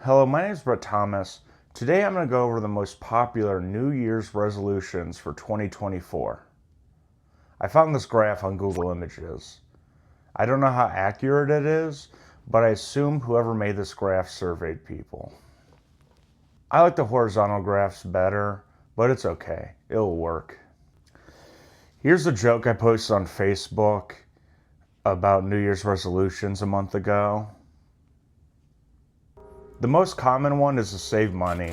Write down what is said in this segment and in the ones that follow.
Hello, my name is Brett Thomas. Today I'm going to go over the most popular New Year's resolutions for 2024. I found this graph on Google Images. I don't know how accurate it is, but I assume whoever made this graph surveyed people. I like the horizontal graphs better, but it's okay. It'll work. Here's a joke I posted on Facebook about New Year's resolutions a month ago. The most common one is to save money,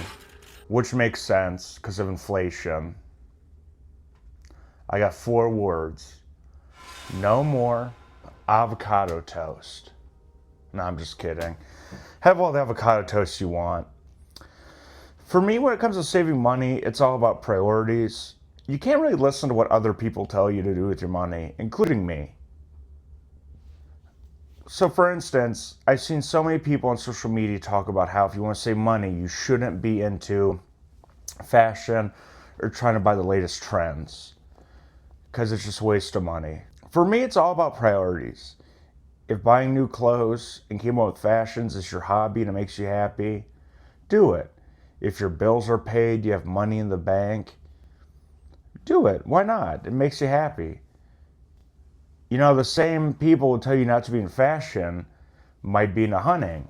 which makes sense because of inflation. I got 4 words. No more avocado toast. No, I'm just kidding. Have all the avocado toast you want. For me, when it comes to saving money, it's all about priorities. You can't really listen to what other people tell you to do with your money, including me. So for instance, I've seen so many people on social media talk about how if you want to save money, you shouldn't be into fashion or trying to buy the latest trends because it's just a waste of money. For me, it's all about priorities. If buying new clothes and keeping up with fashions is your hobby and it makes you happy, do it. If your bills are paid, you have money in the bank, do it. Why not? It makes you happy. You know, the same people who tell you not to be in fashion might be into hunting.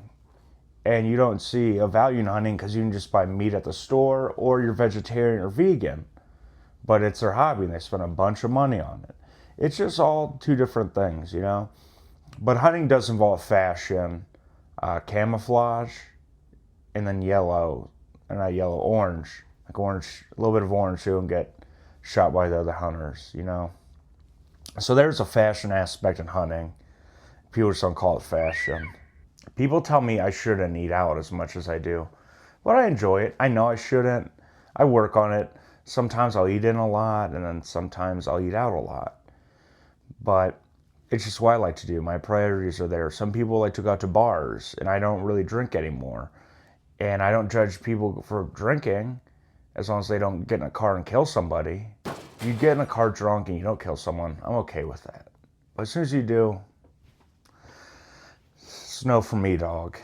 And you don't see a value in hunting because you can just buy meat at the store or you're vegetarian or vegan. But it's their hobby and they spend a bunch of money on it. It's just all 2 different things, you know? But hunting does involve fashion, camouflage, and then orange. Like orange, a little bit of orange so you don't get shot by the other hunters, you know? So there's a fashion aspect in hunting. People just don't call it fashion. People tell me I shouldn't eat out as much as I do, but I enjoy it. I know I shouldn't. I work on it. Sometimes I'll eat in a lot, and then sometimes I'll eat out a lot. But it's just what I like to do. My priorities are there. Some people like to go out to bars, and I don't really drink anymore. And I don't judge people for drinking as long as they don't get in a car and kill somebody. You get in a car drunk and you don't kill someone, I'm okay with that. But as soon as you do, it's no for me, dog.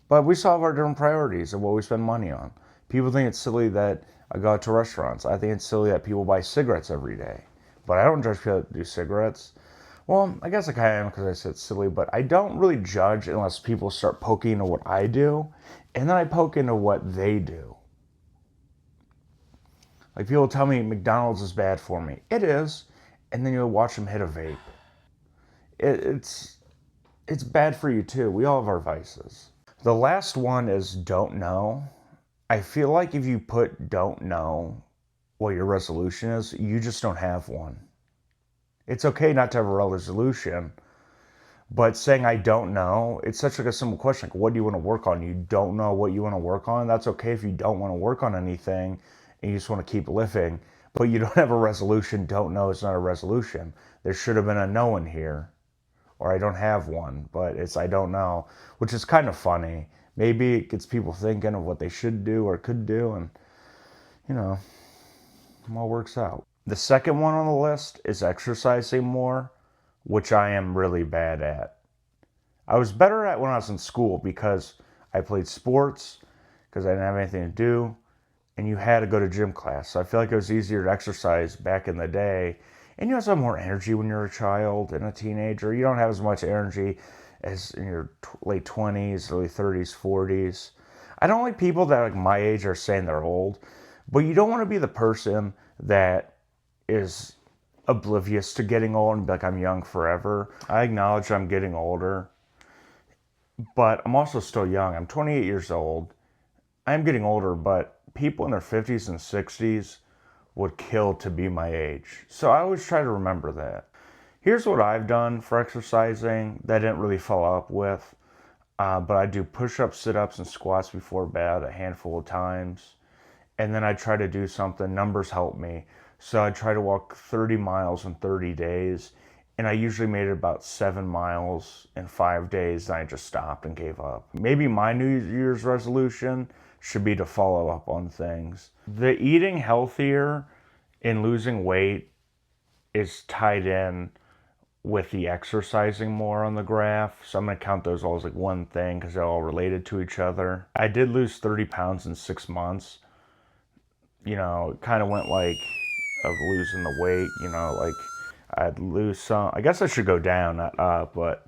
But we still have our different priorities of what we spend money on. People think it's silly that I go out to restaurants. I think it's silly that people buy cigarettes every day. But I don't judge people that do cigarettes. Well, I guess I kind of am because I said silly, but I don't really judge unless people start poking into what I do, and then I poke into what they do. Like people tell me McDonald's is bad for me. It is. And then you'll watch them hit a vape. It's bad for you too. We all have our vices. The last one is don't know. I feel like if you put don't know what your resolution is, you just don't have one. It's okay not to have a resolution, but saying I don't know, it's such like a simple question. Like, what do you want to work on? You don't know what you want to work on. That's okay if you don't want to work on anything and you just want to keep living, but you don't have a resolution. Don't know is not a resolution. There should have been a no in here, or I don't have one, but it's I don't know, which is kind of funny. Maybe it gets people thinking of what they should do or could do, and you know, it all works out. The second one on the list is exercising more, which I am really bad at. I was better at when I was in school because I played sports, because I didn't have anything to do, and you had to go to gym class. So I feel like it was easier to exercise back in the day. And you also have more energy when you're a child and a teenager. You don't have as much energy as in your late 20s, early 30s, 40s. I don't like people that like my age are saying they're old, but you don't want to be the person that is oblivious to getting old and be like, I'm young forever. I acknowledge I'm getting older, but I'm also still young. I'm 28 years old. I'm getting older, but people in their 50s and 60s would kill to be my age. So I always try to remember that. Here's what I've done for exercising that I didn't really follow up with, but I do push-ups, sit-ups, and squats before bed a handful of times. And then I try to do something. Numbers help me. So I try to walk 30 miles in 30 days. And I usually made it about 7 miles in 5 days. And I just stopped and gave up. Maybe my New Year's resolution should be to follow up on things. The eating healthier and losing weight is tied in with the exercising more on the graph. So I'm going to count those all as like one thing because they're all related to each other. I did lose 30 pounds in 6 months. You know, it kind of went like of losing the weight, you know, like I'd lose some. I guess I should go down, not up, but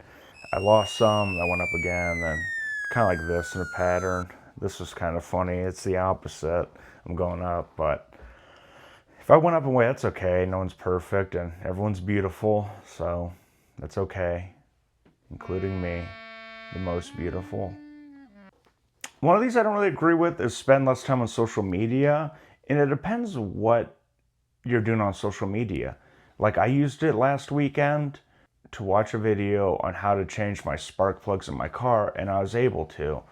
I lost some, I went up again, then kind of like this in a pattern. This was kind of funny. It's the opposite. I'm going up, but if I went up in weight, that's okay. No one's perfect and everyone's beautiful, so that's okay, including me, the most beautiful. One of these I don't really agree with is spend less time on social media, and it depends what you're doing on social media. Like I used it last weekend to watch a video on how to change my spark plugs in my car, and I was able to.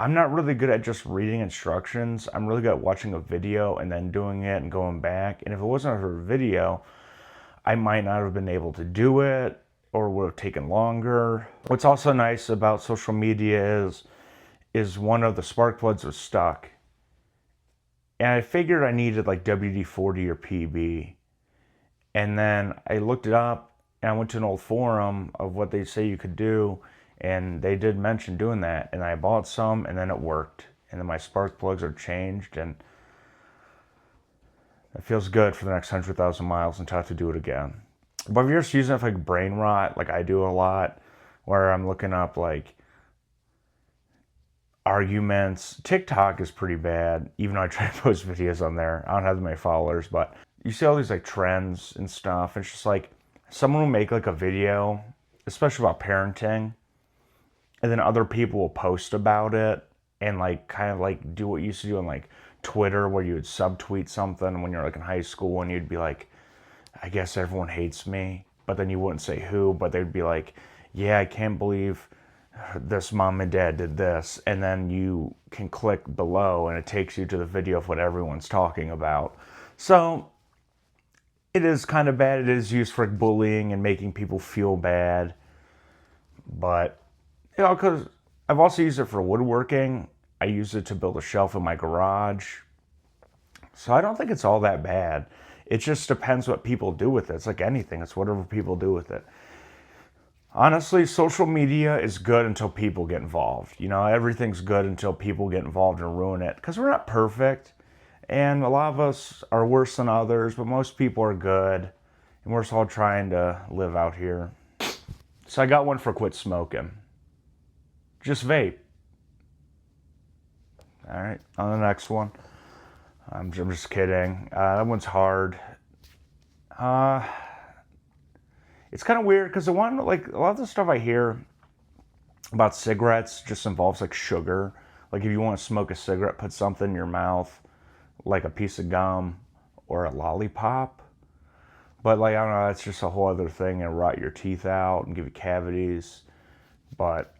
I'm not really good at just reading instructions. I'm really good at watching a video and then doing it and going back. And if it wasn't for a video, I might not have been able to do it or would have taken longer. What's also nice about social media is one of the spark plugs was stuck. And I figured I needed like WD-40 or PB. And then I looked it up and I went to an old forum of what they say you could do. And they did mention doing that. And I bought some and then it worked. And then my spark plugs are changed. And it feels good for the next 100,000 miles until I have to do it again. But if you're just using it for like brain rot, like I do a lot, where I'm looking up like arguments. TikTok is pretty bad, even though I try to post videos on there. I don't have that many followers, but you see all these like trends and stuff. It's just like someone will make like a video, especially about parenting, and then other people will post about it and like kind of like do what you used to do on like Twitter, where you would subtweet something when you're like in high school and you'd be like, I guess everyone hates me, but then you wouldn't say who, but they'd be like, yeah, I can't believe this mom and dad did this, and then you can click below and it takes you to the video of what everyone's talking about. So it is kind of bad. It is used for bullying and making people feel bad, but you know, because I've also used it for woodworking. I use it to build a shelf in my garage, so I don't think it's all that bad. It just depends what people do with it. It's like anything, it's whatever people do with it. Honestly, social media is good until people get involved. You know, everything's good until people get involved and ruin it. Because we're not perfect. And a lot of us are worse than others, but most people are good. And we're just all trying to live out here. So I got one for quit smoking. Just vape. All right, on the next one. I'm just kidding. That one's hard. It's kind of weird because the one, like a lot of the stuff I hear about cigarettes just involves like sugar. Like if you want to smoke a cigarette, put something in your mouth, like a piece of gum or a lollipop. But like, I don't know, that's just a whole other thing and rot your teeth out and give you cavities. But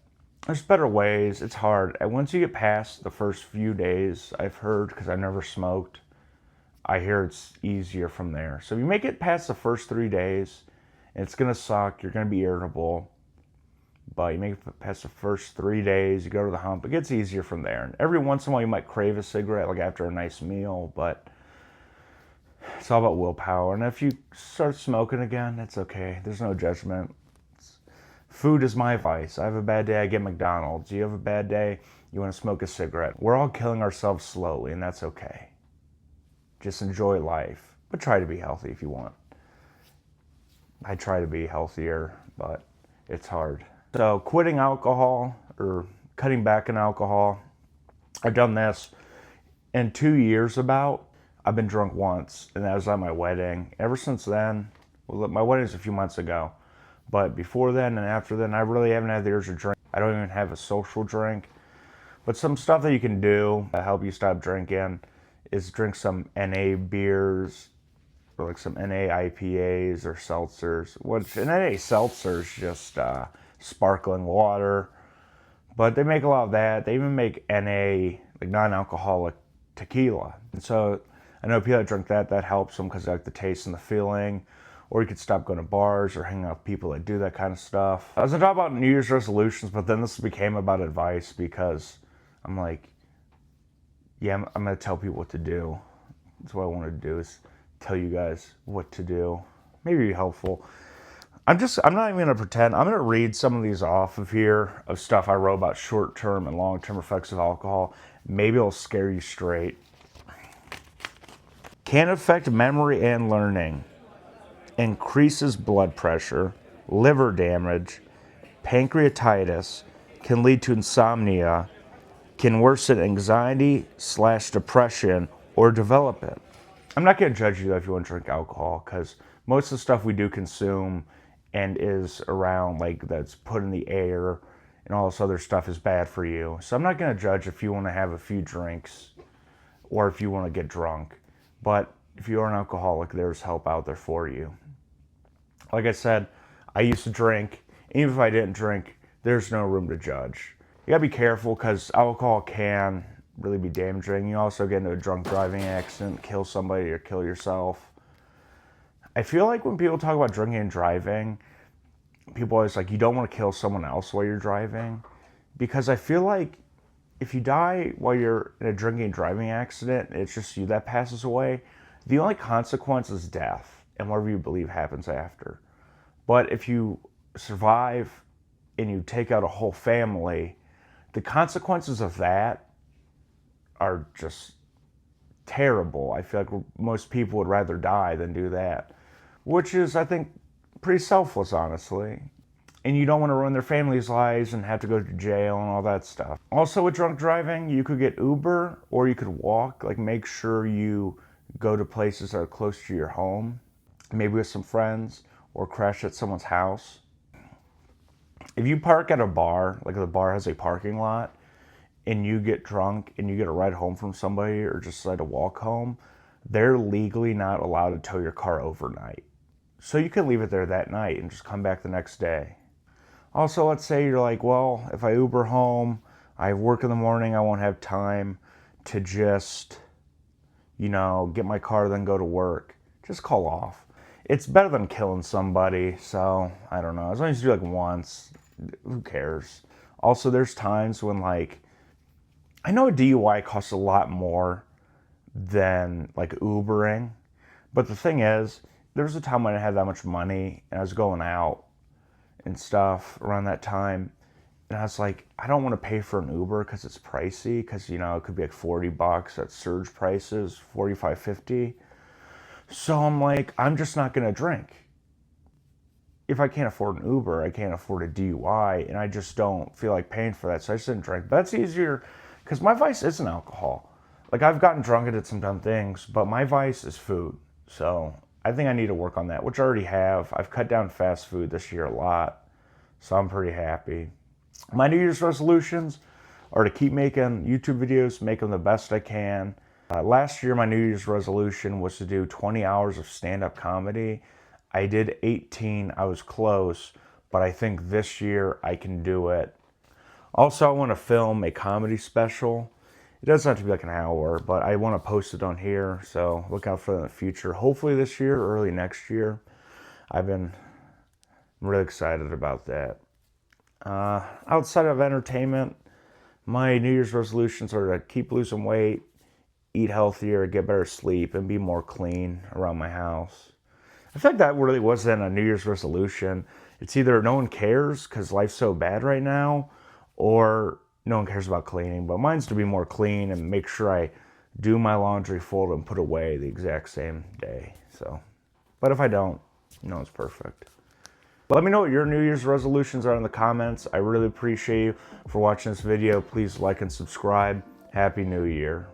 there's better ways. It's hard. And once you get past the first few days, I've heard, because I never smoked, I hear it's easier from there. So if you make it past the first 3 days, it's going to suck. You're going to be irritable. But you make it past the first 3 days, you go to the hump, it gets easier from there. And every once in a while you might crave a cigarette, like after a nice meal, but it's all about willpower. And if you start smoking again, it's okay. There's no judgment. Food is my vice. I have a bad day, I get McDonald's. You have a bad day, you want to smoke a cigarette. We're all killing ourselves slowly, and that's okay. Just enjoy life, but try to be healthy if you want. I try to be healthier, but it's hard. So quitting alcohol or cutting back on alcohol, I've done this in 2 years about. I've been drunk once, and that was at my wedding. Ever since then, well, my wedding was a few months ago, but before then and after then, I really haven't had the urge to drink. I don't even have a social drink. But some stuff that you can do to help you stop drinking is drink some NA beers, or like some NA IPAs or seltzers. Which an NA seltzer is just sparkling water, but they make a lot of that. They even make NA, like non-alcoholic tequila. And so I know people that drink that helps them because they like the taste and the feeling. Or you could stop going to bars or hang out with people that do that kind of stuff. I was going to talk about New Year's resolutions, but then this became about advice because I'm like, yeah, I'm going to tell people what to do. That's what I want to do, is tell you guys what to do. Maybe be helpful. I'm not even gonna pretend. I'm gonna read some of these off of here of stuff I wrote about short-term and long-term effects of alcohol. Maybe it'll scare you straight. Can affect memory and learning, increases blood pressure, liver damage, pancreatitis, can lead to insomnia, can worsen anxiety/depression, or develop it. I'm not going to judge you though if you want to drink alcohol, because most of the stuff we do consume and is around, like that's put in the air and all this other stuff, is bad for you. So I'm not going to judge if you want to have a few drinks or if you want to get drunk. But if you are an alcoholic, there's help out there for you. Like I said, I used to drink. Even if I didn't drink, there's no room to judge. You gotta be careful because alcohol can really be damaging. You also get into a drunk driving accident, kill somebody or kill yourself. I feel like when people talk about drinking and driving, people always like, you don't want to kill someone else while you're driving. Because I feel like if you die while you're in a drinking and driving accident, it's just you that passes away. The only consequence is death and whatever you believe happens after. But if you survive and you take out a whole family, the consequences of that are just terrible. I feel like most people would rather die than do that, which is, I think, pretty selfless, honestly. And you don't want to ruin their family's lives and have to go to jail and all that stuff. Also, with drunk driving, you could get Uber or you could walk. Like, make sure you go to places that are close to your home, maybe with some friends, or crash at someone's house. If you park at a bar, like the bar has a parking lot, and you get drunk and you get a ride home from somebody or just decide to walk home, they're legally not allowed to tow your car overnight. So you can leave it there that night and just come back the next day. Also, let's say you're like, well, if I Uber home, I have work in the morning, I won't have time to just, get my car, then go to work. Just call off. It's better than killing somebody, so I don't know. As long as you do like once, who cares? Also, there's times when I know a DUI costs a lot more than like Ubering, but the thing is, there was a time when I had that much money and I was going out and stuff around that time, and I was like, I don't want to pay for an Uber because it's pricey, because it could be like $40 at surge prices, 45, 50. So I'm like, I'm just not going to drink. If I can't afford an Uber, I can't afford a DUI, and I just don't feel like paying for that, so I just didn't drink. But that's easier, because my vice isn't alcohol. Like, I've gotten drunk and did some dumb things, but my vice is food. So I think I need to work on that, which I already have. I've cut down fast food this year a lot, so I'm pretty happy. My New Year's resolutions are to keep making YouTube videos, make them the best I can. Last year, my New Year's resolution was to do 20 hours of stand-up comedy. I did 18, I was close, but I think this year I can do it. Also, I want to film a comedy special. It doesn't have to be like an hour, but I want to post it on here, so look out for that in the future. Hopefully this year or early next year. I'm really excited about that. Outside of entertainment, my New Year's resolutions are to keep losing weight, eat healthier, get better sleep, and be more clean around my house. I feel like that really wasn't a New Year's resolution. It's either no one cares because life's so bad right now, or no one cares about cleaning. But mine's to be more clean and make sure I do my laundry, fold and put away the exact same day. But if I don't, it's perfect. Let me know what your New Year's resolutions are in the comments. I really appreciate you for watching this video. Please like and subscribe. Happy New Year.